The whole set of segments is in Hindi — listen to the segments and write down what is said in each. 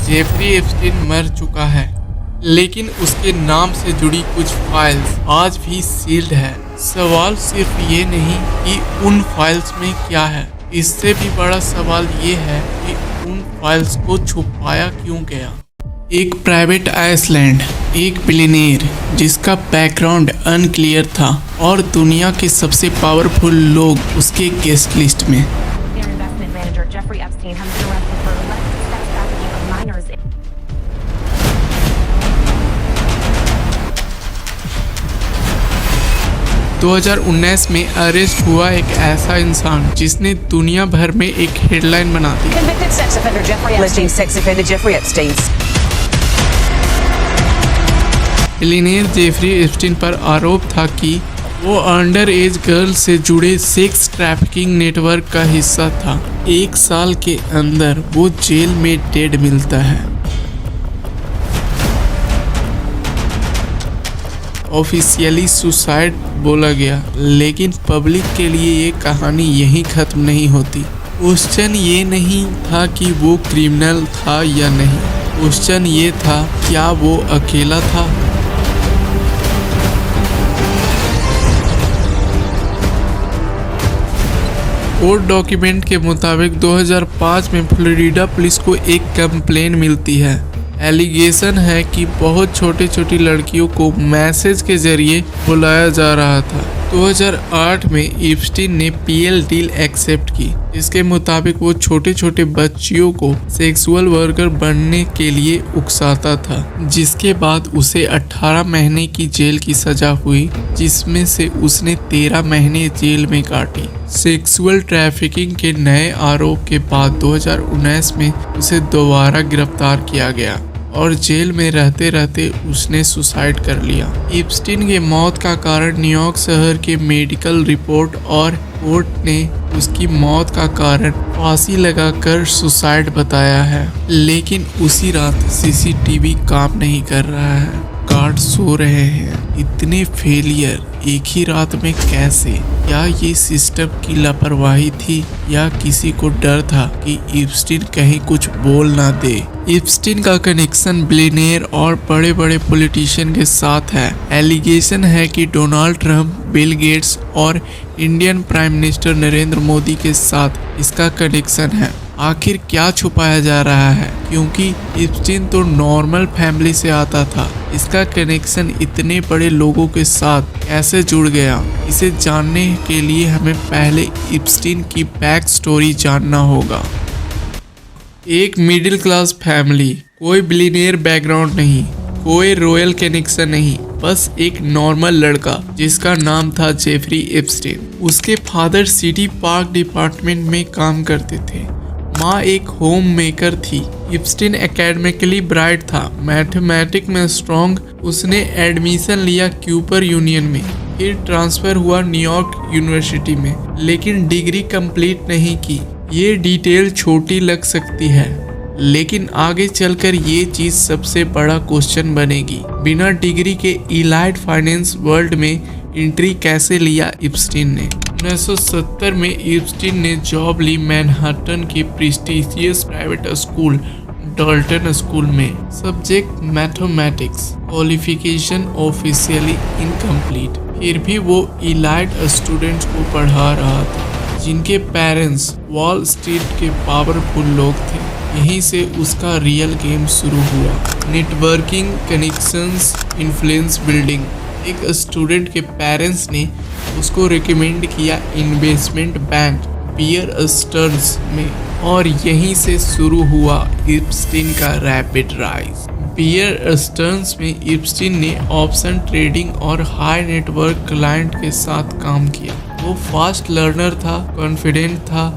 जेफरी एप्स्टीन मर चुका है, लेकिन उसके नाम से जुड़ी कुछ फाइल्स आज भी सील्ड है। सवाल सिर्फ ये नहीं कि उन फाइल्स में क्या है, इससे भी बड़ा सवाल ये है कि उन फाइल्स को छुपाया क्यों गया। एक प्राइवेट आइसलैंड, एक बिलियनेयर जिसका बैकग्राउंड अनक्लियर था और दुनिया के सबसे पावरफुल लोग उसके गेस्ट लिस्ट में। Their investment manager, Jeffrey Epstein, has been arrested for alleged sex trafficking of minors. 2019 में अरेस्ट हुआ एक ऐसा इंसान जिसने दुनिया भर में एक हेडलाइन बना दी। Convicted sex offender Jeffrey Epstein. Sex offender Jeffrey Epstein. Billionaire Jeffrey Epstein पर आरोप था कि वो अंडर एज गर्ल से जुड़े सेक्स ट्रैफिकिंग नेटवर्क का हिस्सा था। 1 साल के अंदर वो जेल में डेड मिलता है। ऑफिशियली सुसाइड बोला गया, लेकिन पब्लिक के लिए ये कहानी यहीं खत्म नहीं होती। क्वेश्चन ये नहीं था कि वो क्रिमिनल था या नहीं, क्वेश्चन ये था क्या वो अकेला था। कोर्ट डॉक्यूमेंट के मुताबिक 2005 में फ्लोरिडा पुलिस को एक कंप्लेन मिलती है। एलिगेशन है कि बहुत छोटी लड़कियों को मैसेज के जरिए बुलाया जा रहा था। 2008 में एप्स्टीन ने पीएल डील एक्सेप्ट की, इसके मुताबिक वो छोटे बच्चियों को सेक्सुअल वर्कर बनने के लिए उकसाता था, जिसके बाद उसे 18 महीने की जेल की सजा हुई, जिसमें से उसने 13 महीने जेल में काटी। सेक्सुअल ट्रैफिकिंग के नए आरोप के बाद 2019 में उसे दोबारा गिरफ्तार किया गया और जेल में रहते रहते उसने सुसाइड कर लिया। एप्स्टीन के मौत का कारण न्यूयॉर्क शहर के मेडिकल रिपोर्ट और कोर्ट ने उसकी मौत का कारण फांसी लगाकर सुसाइड बताया है, लेकिन उसी रात सीसीटीवी काम नहीं कर रहा है, गार्ड सो रहे हैं। इतने फेलियर एक ही रात में कैसे? क्या ये सिस्टम की लापरवाही थी या किसी को डर था कि एप्स्टीन कहीं कुछ बोल ना दे? एप्स्टीन का कनेक्शन बिलियनेयर और बड़े पॉलिटिशियन के साथ है। एलिगेशन है कि डोनाल्ड ट्रंप, बिल गेट्स और Indian prime minister Narendra Modi के साथ इसका कनेक्शन है। आखिर क्या छुपाया जा रहा है? क्योंकि एप्स्टीन तो नॉर्मल फैमिली से आता था, इसका कनेक्शन इतने बड़े लोगों के साथ कैसे जुड़ गया? इसे जानने के लिए हमें पहले एप्स्टीन की बैक स्टोरी जानना होगा। एक मिडिल क्लास फैमिली, कोई बिलियनियर बैकग्राउंड नहीं, कोई रॉयल कनेक्शन नहीं, बस एक नॉर्मल लड़का जिसका नाम था जेफरी एप्स्टीन। उसके फादर सिटी पार्क डिपार्टमेंट में काम करते थे, माँ एक होम मेकर थी। एप्स्टीन एकेडमिकली ब्राइट था, मैथमेटिक्स में स्ट्रॉन्ग। उसने एडमिशन लिया क्यूपर यूनियन में, फिर ट्रांसफ़र हुआ न्यूयॉर्क यूनिवर्सिटी में, लेकिन डिग्री कंप्लीट नहीं की। ये डिटेल छोटी लग सकती है, लेकिन आगे चलकर ये चीज़ सबसे बड़ा क्वेश्चन बनेगी। बिना डिग्री के इलाइट फाइनेंस वर्ल्ड में एंट्री कैसे लिया एप्स्टीन ने? 1970 में एप्स्टीन ने जॉब ली मैनहट्टन के prestigious private school Dalton school में। Subject mathematics, qualification officially incomplete. फिर भी वो इलाइट स्टूडेंट्स को पढ़ा रहा था, जिनके पेरेंट्स वॉल स्ट्रीट के पावरफुल लोग थे। यहीं से उसका रियल गेम शुरू हुआ। Networking, connections, influence building. एक स्टूडेंट के पेरेंट्स ने उसको रिकमेंड किया इन्वेस्टमेंट बैंक बियर स्टर्न्स में, और यहीं से शुरू हुआ एप्स्टीन का रैपिड राइज। बियर स्टर्न्स में एप्स्टीन ने ऑप्शन ट्रेडिंग और हाई नेटवर्क क्लाइंट के साथ काम किया। वो फास्ट लर्नर था, कॉन्फिडेंट था,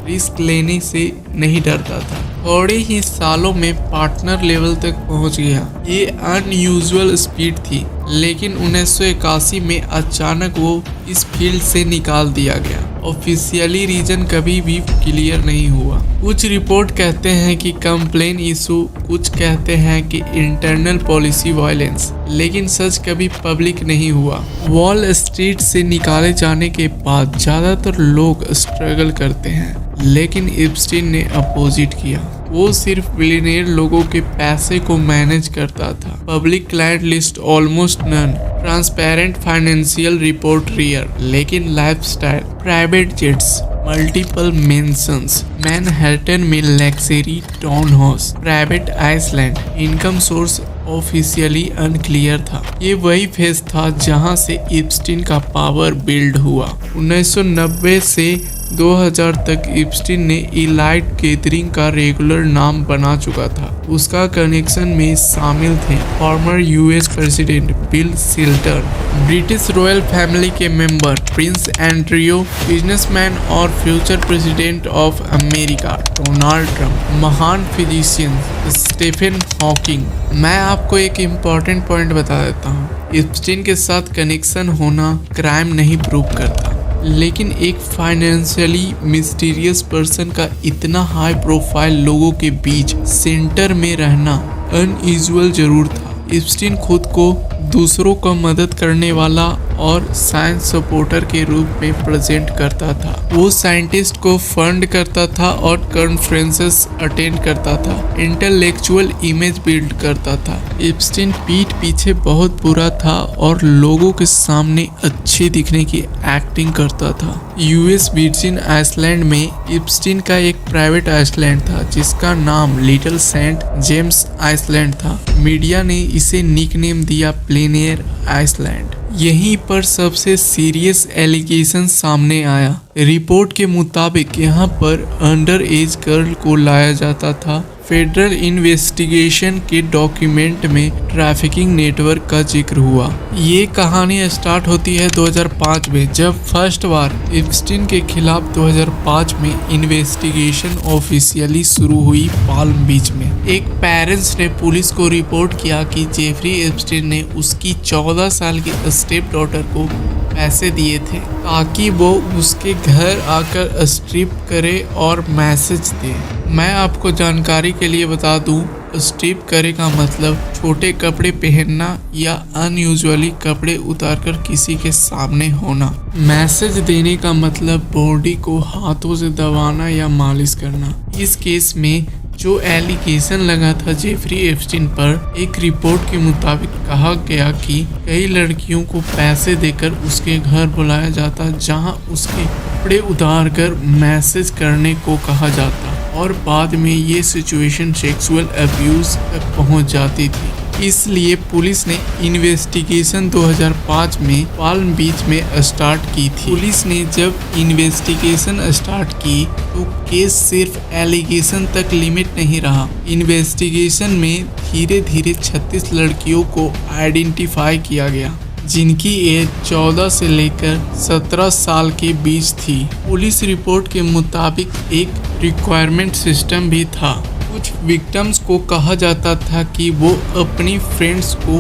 रिस्क लेने से नहीं डरता था। थोड़े ही सालों में पार्टनर लेवल तक पहुंच गया। ये अनयूजुअल स्पीड थी, लेकिन 1981 में अचानक वो इस फील्ड से निकाल दिया गया। ऑफिशियली रीजन कभी भी क्लियर नहीं हुआ। कुछ रिपोर्ट कहते हैं कि कंप्लेन इशू, कुछ कहते हैं कि इंटरनल पॉलिसी वायलेंस, लेकिन सच कभी पब्लिक नहीं हुआ। वॉल स्ट्रीट से निकाले जाने के बाद ज्यादातर लोग स्ट्रगल करते हैं, लेकिन एप्स्टीन ने अपोजिट किया। वो सिर्फ बिलियनियर लोगों के पैसे को मैनेज करता था। Public client list almost none, transparent financial report rare, लेकिन lifestyle, private jets, multiple mansions, Manhattan में luxury town house, private island, income source officially unclear था। ये वही फेज था जहां से इप्स्टीन का पावर बिल्ड हुआ। 1990 से 2000 तक इप्स्टीन ने इलाइट गैदरिंग का रेगुलर नाम बना चुका था। उसका कनेक्शन में शामिल थे former US president Bill Clinton, British royal family के मेंबर प्रिंस एंड्रियो, बिजनेसमैन और future president of America Donald Trump, महान फिजिशियन स्टीफन हॉकिंग। मैं आपको एक इम्पॉर्टेंट पॉइंट बता देता हूँ, इप्स्टीन के साथ कनेक्शन होना क्राइम नहीं प्रूव करता, लेकिन एक फाइनेंशियली मिस्टीरियस पर्सन का इतना हाई प्रोफाइल लोगों के बीच सेंटर में रहना अनयूजुअल जरूर था। इप्स्टीन खुद को दूसरों को मदद करने वाला और साइंस सपोर्टर के रूप में प्रेजेंट करता था। वो साइंटिस्ट को फंड करता था और कॉन्फ्रेंसेस अटेंड करता था, इंटेलेक्चुअल इमेज बिल्ड करता था। इप्स्टीन पीठ पीछे बहुत बुरा था और लोगों के सामने अच्छे दिखने की एक्टिंग करता था। यूएस वर्जिन आइसलैंड में इप्स्टीन का एक प्राइवेट आइसलैंड था जिसका नाम लिटिल सेंट जेम्स आइसलैंड था। मीडिया ने इसे निकनेम दिया प्लेनियर आइसलैंड। यहीं पर सबसे सीरियस एलिगेशन सामने आया। रिपोर्ट के मुताबिक यहाँ पर अंडर एज गर्ल को लाया जाता था। फेडरल इन्वेस्टिगेशन के डॉक्यूमेंट में ट्रैफिकिंग नेटवर्क का जिक्र हुआ। ये कहानी स्टार्ट होती है 2005 में, जब फर्स्ट बार इप्स्टीन के खिलाफ 2005 में इन्वेस्टिगेशन ऑफिशियली शुरू हुई पाल्म बीच में। एक पेरेंट्स ने पुलिस को रिपोर्ट किया कि जेफरी इप्स्टीन ने उसकी 14 साल की स्टेप डॉटर को पैसे दिए थे ताकि वो उसके घर आकर स्ट्रिप करे और मैसेज दे। मैं आपको जानकारी के लिए बता दूं, स्ट्रिप करे का मतलब छोटे कपड़े पहनना या अनयूजुअली कपड़े उतारकर किसी के सामने होना। मैसेज देने का मतलब बॉडी को हाथों से दबाना या मालिश करना। इस केस में जो एलिगेशन लगा था जेफरी एप्स्टीन पर, एक रिपोर्ट के मुताबिक कहा गया कि कई लड़कियों को पैसे देकर उसके घर बुलाया जाता जहां उसके कपड़े उतार कर मैसेज करने को कहा जाता और बाद में ये सिचुएशन सेक्सुअल अब्यूज तक पहुंच जाती थी। इसलिए पुलिस ने इन्वेस्टिगेशन 2005 में पाल्म बीच में स्टार्ट की थी। पुलिस ने जब इन्वेस्टिगेशन स्टार्ट की तो केस सिर्फ एलिगेशन तक लिमिट नहीं रहा। इन्वेस्टिगेशन में धीरे धीरे 36 लड़कियों को आइडेंटिफाई किया गया जिनकी एज 14 से लेकर 17 साल के बीच थी। पुलिस रिपोर्ट के मुताबिक एक रिक्वायरमेंट सिस्टम भी था। कुछ विक्टिम्स को कहा जाता था कि वो अपनी फ्रेंड्स को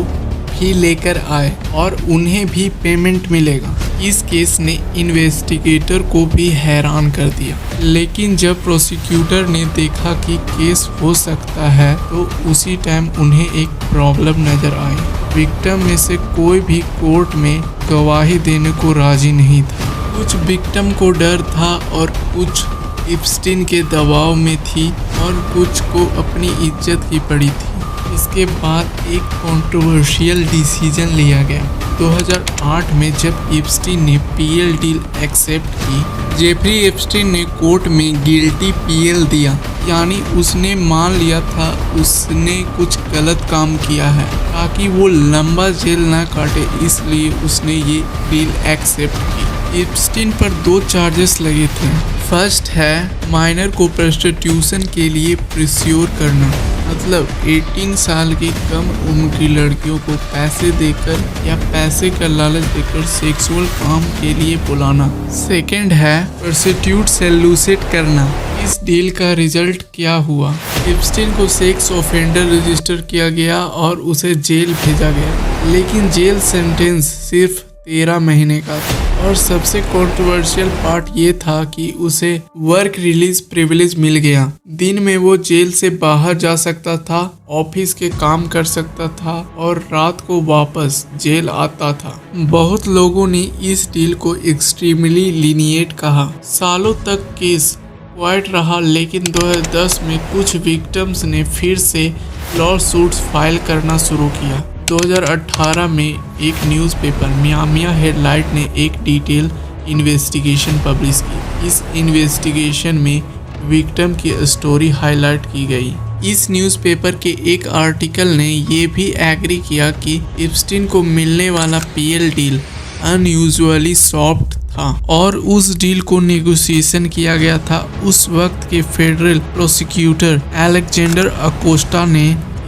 भी लेकर आए और उन्हें भी पेमेंट मिलेगा। इस केस ने इन्वेस्टिगेटर को भी हैरान कर दिया, लेकिन जब प्रोसिक्यूटर ने देखा कि केस हो सकता है तो उसी टाइम उन्हें एक प्रॉब्लम नजर आई। विक्टिम में से कोई भी कोर्ट में गवाही देने को राजी नहीं था। कुछ विक्टिम को डर था और कुछ इप्स्टीन के दबाव में थी और कुछ को अपनी इज्जत की पड़ी थी। इसके बाद एक कंट्रोवर्शियल डिसीजन लिया गया 2008 में जब इप्स्टीन ने पीएल डील एक्सेप्ट की। जेफरी एप्स्टीन ने कोर्ट में गिल्टी पीएल दिया, यानी उसने मान लिया था उसने कुछ गलत काम किया है ताकि वो लंबा जेल ना काटे, इसलिए उसने ये डील एक्सेप्ट की। इप्स्टीन पर 2 चार्जेस लगे थे। फर्स्ट है माइनर को प्रोस्टिट्यूशन के लिए प्रेस्योर करना, मतलब 18 साल की कम उम्र की लड़कियों को पैसे देकर या पैसे का लालच देकर सेक्सुअल काम के लिए बुलाना। सेकंड है प्रोस्टिट्यूट सेल्यूसेट करना। इस डील का रिजल्ट क्या हुआ? इप्स्टीन को सेक्स ऑफेंडर रजिस्टर किया गया और उसे जेल भेजा गया, लेकिन जेल सेंटेंस सिर्फ 13 महीने का था। और सबसे कंट्रोवर्शियल पार्ट ये था कि उसे वर्क रिलीज प्रिविलेज मिल गया। दिन में वो जेल से बाहर जा सकता था, ऑफिस के काम कर सकता था और रात को वापस जेल आता था। बहुत लोगों ने इस डील को एक्सट्रीमली लीनिएट कहा। सालों तक केस क्वाइट रहा, लेकिन 2010 में कुछ विक्टिम्स ने फिर से लॉ सूट्स फाइल करना शुरू किया। 2018 में एक न्यूज़पेपर मियामी हेडलाइट ने एक डिटेल इन्वेस्टिगेशन पब्लिश की। इस इन्वेस्टिगेशन में विक्टिम की स्टोरी हाईलाइट की गई। इस न्यूज़पेपर के एक आर्टिकल ने ये भी एग्री किया कि एप्स्टीन को मिलने वाला पीएल डील अनयूजुअली सॉफ्ट था और उस डील को नेगोशिएशन किया गया था। उस वक्त के फेडरल प्रोसिक्यूटर अलेक्जेंडर अकोस्टा ने।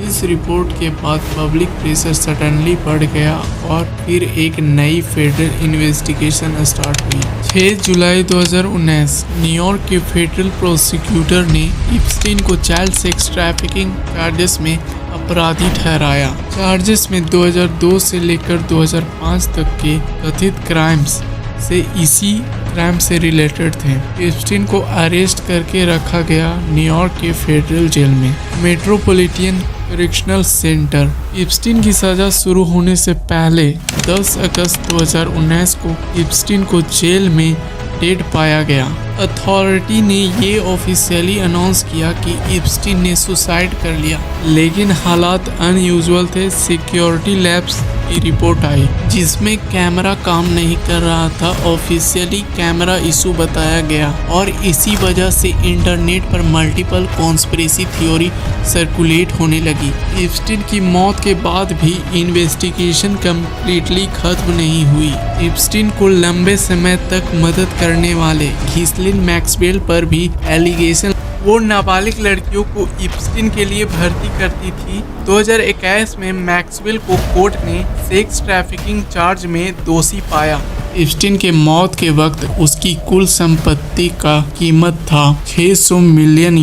इस रिपोर्ट के बाद पब्लिक प्रेशर सडनली बढ़ गया और फिर एक नई फेडरल इन्वेस्टिगेशन स्टार्ट हुई। 6 जुलाई 2019 न्यूयॉर्क के फेडरल प्रोसिक्यूटर ने एप्स्टीन को चाइल्ड सेक्स ट्रैफिकिंग चार्जेस में अपराधी ठहराया। चार्जेस में 2002 से लेकर 2005 तक के कथित क्राइम्स से इसी क्राइम से रिलेटेड थे। एप्स्टीन को अरेस्ट करके रखा गया न्यूयॉर्क के फेडरल जेल में, मेट्रोपॉलिटन करेक्शनल सेंटर। एप्स्टीन की सजा शुरू होने से पहले 10 अगस्त 2019 को एप्स्टीन को जेल में डेड पाया गया। अथॉरिटी ने ये ऑफिशियली अनाउंस किया कि एप्स्टीन ने सुसाइड कर लिया, लेकिन हालात अनयूजुअल थे। सिक्योरिटी लैब्स की रिपोर्ट आई जिसमें कैमरा काम नहीं कर रहा था। ऑफिशियली कैमरा इशू बताया गया और इसी वजह से इंटरनेट पर मल्टीपल कॉन्स्पिरेसी थ्योरी सर्कुलेट होने लगी। एप्स्टीन की मौत के बाद भी इन्वेस्टिगेशन कंप्लीटली खत्म नहीं हुई। एप्स्टीन को लंबे समय तक मदद करने वाले घिस्लिन मैक्सवेल पर भी एलिगेशन। वो नाबालिग लड़कियों को एप्स्टीन के लिए भर्ती करती थी। 2021 में मैक्सवेल को कोर्ट ने सेक्स ट्रैफिकिंग चार्ज में दोषी पाया। एप्स्टीन के मौत के वक्त उसकी कुल संपत्ति का कीमत था $600 मिलियन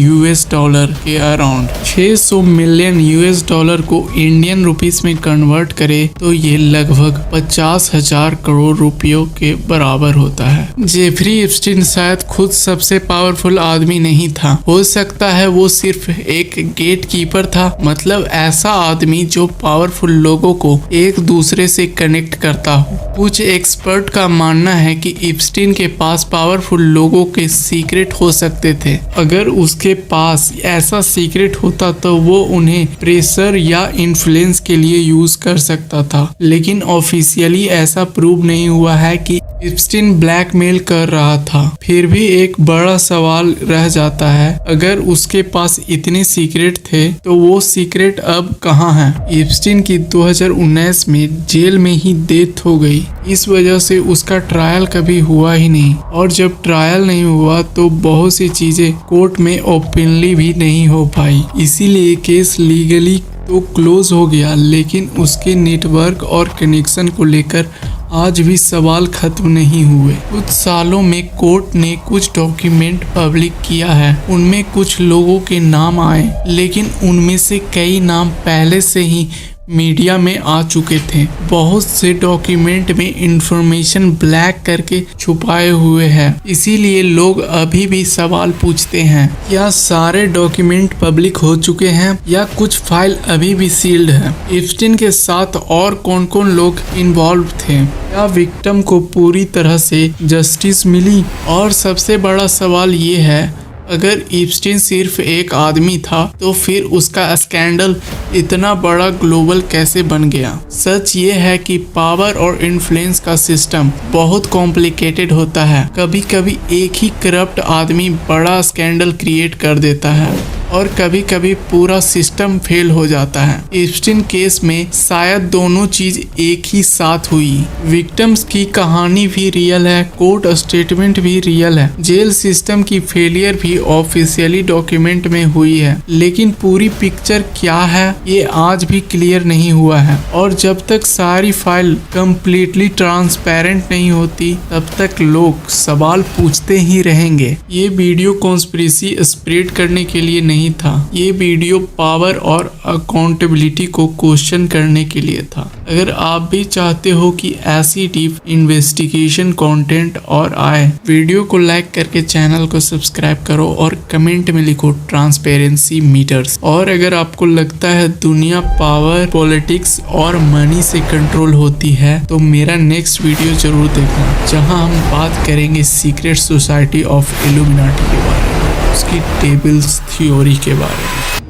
के अराउंड। $600 मिलियन को इंडियन रुपीस में कन्वर्ट करे तो ये लगभग 50,000 करोड़ रुपयों के बराबर होता है। जेफरी एप्स्टीन शायद खुद सबसे पावरफुल आदमी नहीं था। हो सकता है वो सिर्फ एक गेट कीपर था, मतलब ऐसा आदमी जो पावरफुल लोगों को एक दूसरे से कनेक्ट करता हो। कुछ एक्सपर्ट का मानना है कि एप्स्टीन के पास पावरफुल लोगों के सीक्रेट हो सकते थे। अगर उसके पास ऐसा सीक्रेट होता तो वो उन्हें प्रेशर या इन्फ्लुएंस के लिए यूज कर सकता था, लेकिन ऑफिशियली ऐसा प्रूव नहीं हुआ है कि एप्स्टीन ब्लैकमेल कर रहा था। फिर भी एक बड़ा सवाल रह जाता है, अगर उसके पास इतने सीक्रेट थे तो वो सीक्रेट अब कहाँ हैं? एप्स्टीन की 2019 में जेल में ही डेथ हो गई। इस वजह से उसका ट्रायल कभी हुआ ही नहीं, और जब ट्रायल नहीं हुआ तो बहुत सी चीजें कोर्ट में ओपनली भी नहीं हो पाई। इसीलिए केस लीगली तो क्लोज हो गया, लेकिन उसके नेटवर्क और कनेक्शन को लेकर आज भी सवाल खत्म नहीं हुए। कुछ सालों में कोर्ट ने कुछ डॉक्यूमेंट पब्लिक किया है, उनमें कुछ लोगों के नाम आए, लेकिन उनमें से कई नाम पहले से ही मीडिया में आ चुके थे। बहुत से डॉक्यूमेंट में इंफॉर्मेशन ब्लैक करके छुपाए हुए हैं, इसीलिए लोग अभी भी सवाल पूछते हैं, क्या सारे डॉक्यूमेंट पब्लिक हो चुके हैं या कुछ फाइल अभी भी सील्ड है? एप्स्टीन के साथ और कौन कौन लोग इन्वॉल्व थे? क्या विक्टिम को पूरी तरह से जस्टिस मिली? और सबसे बड़ा सवाल ये है, अगर एप्स्टीन सिर्फ एक आदमी था तो फिर उसका स्कैंडल इतना बड़ा ग्लोबल कैसे बन गया? सच ये है कि पावर और इन्फ्लुएंस का सिस्टम बहुत कॉम्प्लिकेटेड होता है। कभी कभी एक ही करप्ट आदमी बड़ा स्कैंडल क्रिएट कर देता है और कभी कभी पूरा सिस्टम फेल हो जाता है। एप्स्टीन केस में शायद दोनों चीज एक ही साथ हुई। विक्टिम्स की कहानी भी रियल है, कोर्ट स्टेटमेंट भी रियल है, जेल सिस्टम की फेलियर भी ऑफिशियली डॉक्यूमेंट में हुई है, लेकिन पूरी पिक्चर क्या है ये आज भी क्लियर नहीं हुआ है। और जब तक सारी फाइल कंप्लीटली ट्रांसपेरेंट नहीं होती तब तक लोग सवाल पूछते ही रहेंगे। ये वीडियो कॉन्स्पिरेसी स्प्रेड करने के लिए नहीं था, ये वीडियो पावर और अकाउंटेबिलिटी को क्वेश्चन करने के लिए था। अगर आप भी चाहते हो कि ऐसी डीप इन्वेस्टिगेशन कंटेंट और आए, वीडियो को लाइक करके चैनल को सब्सक्राइब करो और कमेंट में लिखो ट्रांसपेरेंसी मीटर्स। और अगर आपको लगता है दुनिया पावर, पॉलिटिक्स और मनी से कंट्रोल होती है तो मेरा नेक्स्ट वीडियो जरूर देखना, जहां हम बात करेंगे सीक्रेट सोसाइटी ऑफ इल्यूमिनाटी के बारे में। उसकी डेविल्स थ्योरी के बारे में।